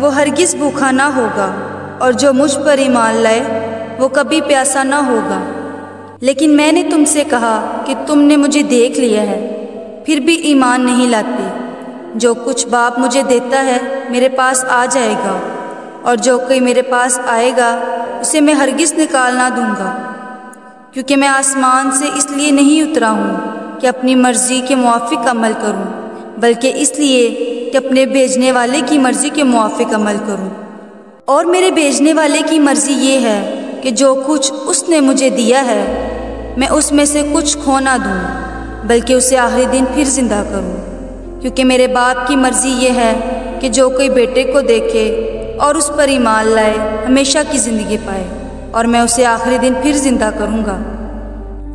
وہ ہرگز بھوکا نہ ہوگا، اور جو مجھ پر ایمان لائے وہ کبھی پیاسا نہ ہوگا۔ لیکن میں نے تم سے کہا کہ تم نے مجھے دیکھ لیا ہے، پھر بھی ایمان نہیں لاتے۔ جو کچھ باپ مجھے دیتا ہے میرے پاس آ جائے گا، اور جو کوئی میرے پاس آئے گا اسے میں ہرگز نکال نہ دوں گا، کیونکہ میں آسمان سے اس لیے نہیں اترا ہوں کہ اپنی مرضی کے موافق عمل کروں، بلکہ اس لیے کہ اپنے بھیجنے والے کی مرضی کے موافق عمل کروں۔ اور میرے بھیجنے والے کی مرضی یہ ہے کہ جو کچھ اس نے مجھے دیا ہے میں اس میں سے کچھ کھو نہ دوں، بلکہ اسے آخری دن پھر زندہ کروں، کیونکہ میرے باپ کی مرضی یہ ہے کہ جو کوئی بیٹے کو دیکھے اور اس پر ایمان لائے ہمیشہ کی زندگی پائے، اور میں اسے آخری دن پھر زندہ کروں گا۔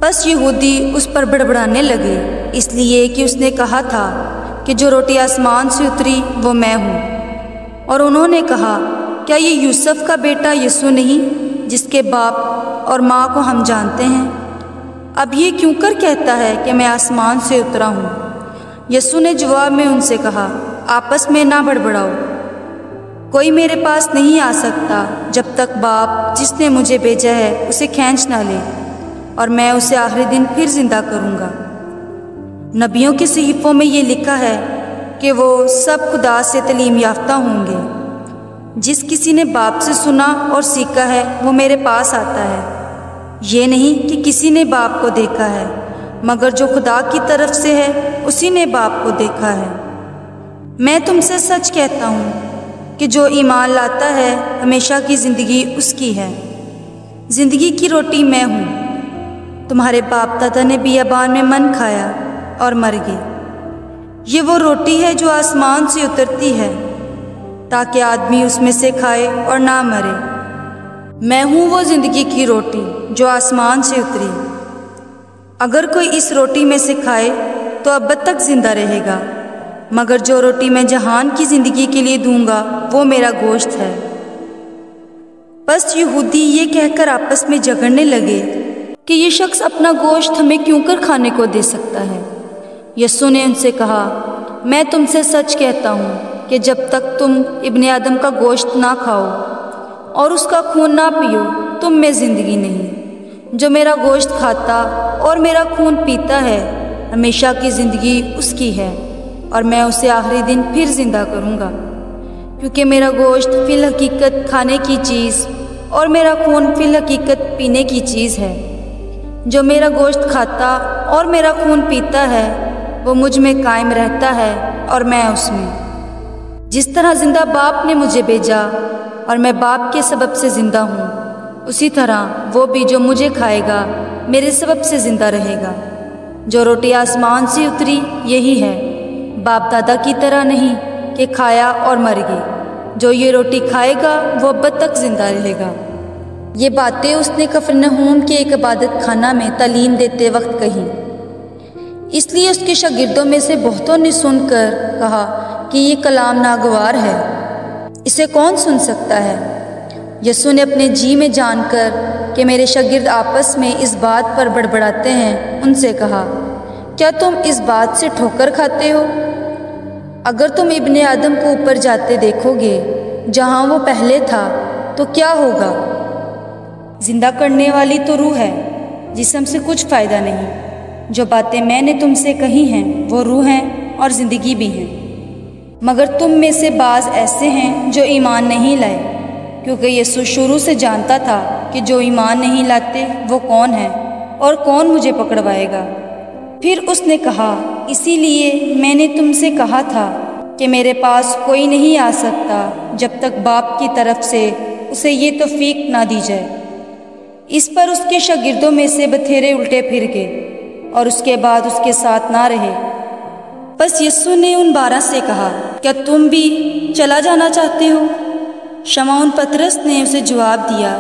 پس یہودی اس پر بڑبڑانے لگے، اس لیے کہ اس نے کہا تھا کہ جو روٹی آسمان سے اتری وہ میں ہوں۔ اور انہوں نے کہا، کیا یہ یوسف کا بیٹا یسوع نہیں، جس کے باپ اور ماں کو ہم جانتے ہیں؟ اب یہ کیوں کر کہتا ہے کہ میں آسمان سے اترا ہوں؟ یسوع نے جواب میں ان سے کہا، آپس میں نہ بڑبڑاؤ۔ کوئی میرے پاس نہیں آ سکتا جب تک باپ جس نے مجھے بھیجا ہے اسے کھینچ نہ لے، اور میں اسے آخری دن پھر زندہ کروں گا۔ نبیوں کے صحیفوں میں یہ لکھا ہے کہ وہ سب خدا سے تعلیم یافتہ ہوں گے۔ جس کسی نے باپ سے سنا اور سیکھا ہے وہ میرے پاس آتا ہے۔ یہ نہیں کہ کسی نے باپ کو دیکھا ہے، مگر جو خدا کی طرف سے ہے اسی نے باپ کو دیکھا ہے۔ میں تم سے سچ کہتا ہوں کہ جو ایمان لاتا ہے ہمیشہ کی زندگی اس کی ہے۔ زندگی کی روٹی میں ہوں۔ تمہارے باپ دادا نے بیابان میں من کھایا اور مر گئے۔ یہ وہ روٹی ہے جو آسمان سے اترتی ہے تاکہ آدمی اس میں سے کھائے اور نہ مرے۔ میں ہوں وہ زندگی کی روٹی جو آسمان سے اتری۔ اگر کوئی اس روٹی میں سے کھائے تو ابد تک زندہ رہے گا، مگر جو روٹی میں جہان کی زندگی کے لیے دوں گا وہ میرا گوشت ہے۔ بس یہودی یہ کہہ کر آپس میں جھگڑنے لگے کہ یہ شخص اپنا گوشت ہمیں کیوں کر کھانے کو دے سکتا ہے۔ یسوع نے ان سے کہا، میں تم سے سچ کہتا ہوں کہ جب تک تم ابن آدم کا گوشت نہ کھاؤ اور اس کا خون نہ پیو تم میں زندگی نہیں۔ جو میرا گوشت کھاتا اور میرا خون پیتا ہے ہمیشہ کی زندگی اس کی ہے، اور میں اسے آخری دن پھر زندہ کروں گا، کیونکہ میرا گوشت فی الحقیقت کھانے کی چیز اور میرا خون فی الحقیقت پینے کی چیز ہے۔ جو میرا گوشت کھاتا اور میرا خون پیتا ہے وہ مجھ میں قائم رہتا ہے اور میں اس میں۔ جس طرح زندہ باپ نے مجھے بھیجا اور میں باپ کے سبب سے زندہ ہوں، اسی طرح وہ بھی جو مجھے کھائے گا میرے سبب سے زندہ رہے گا۔ جو روٹی آسمان سے اتری یہی ہے، باپ دادا کی طرح نہیں کہ کھایا اور مر گئے۔ جو یہ روٹی کھائے گا وہ ابد تک زندہ رہے گا۔ یہ باتیں اس نے کفرنہوم کے ایک عبادت خانہ میں تعلیم دیتے وقت کہی۔ اس لیے اس کے شاگردوں میں سے بہتوں نے سن کر کہا کہ یہ کلام ناگوار ہے، اسے کون سن سکتا ہے؟ یسوع نے اپنے جی میں جان کر کہ میرے شاگرد آپس میں اس بات پر بڑبڑاتے ہیں ان سے کہا، کیا تم اس بات سے ٹھوکر کھاتے ہو؟ اگر تم ابن آدم کو اوپر جاتے دیکھو گے جہاں وہ پہلے تھا تو کیا ہوگا؟ زندہ کرنے والی تو روح ہے، جسم سے کچھ فائدہ نہیں۔ جو باتیں میں نے تم سے کہی ہیں وہ روح ہیں اور زندگی بھی ہیں۔ مگر تم میں سے بعض ایسے ہیں جو ایمان نہیں لائے، کیونکہ یسوع شروع سے جانتا تھا کہ جو ایمان نہیں لاتے وہ کون ہیں اور کون مجھے پکڑوائے گا۔ پھر اس نے کہا، اسی لیے میں نے تم سے کہا تھا کہ میرے پاس کوئی نہیں آ سکتا جب تک باپ کی طرف سے اسے یہ توفیق نہ دی جائے۔ اس پر اس کے شاگردوں میں سے بتھیرے الٹے پھر گئے اور اس کے بعد اس کے ساتھ نہ رہے۔ بس یسوع نے ان 12 سے کہا، کیا تم بھی چلا جانا چاہتے ہو؟ شمعون پطرس نے اسے جواب دیا،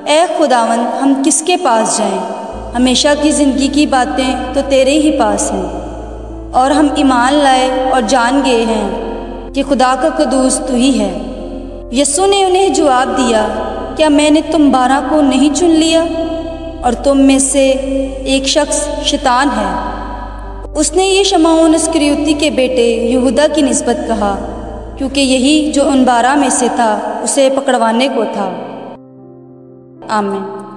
اے خداوند، ہم کس کے پاس جائیں؟ ہمیشہ کی زندگی کی باتیں تو تیرے ہی پاس ہیں، اور ہم ایمان لائے اور جان گئے ہیں کہ خدا کا قدوس تو ہی ہے۔ یسوع نے انہیں جواب دیا، کیا میں نے تم 12 کو نہیں چن لیا؟ اور تم میں سے ایک شخص شیطان ہے۔ اس نے یہ شمعون اسکریوتی کے بیٹے یہودا کی نسبت کہا، کیونکہ یہی جو ان 12 میں سے تھا اسے پکڑوانے کو تھا۔ آمین۔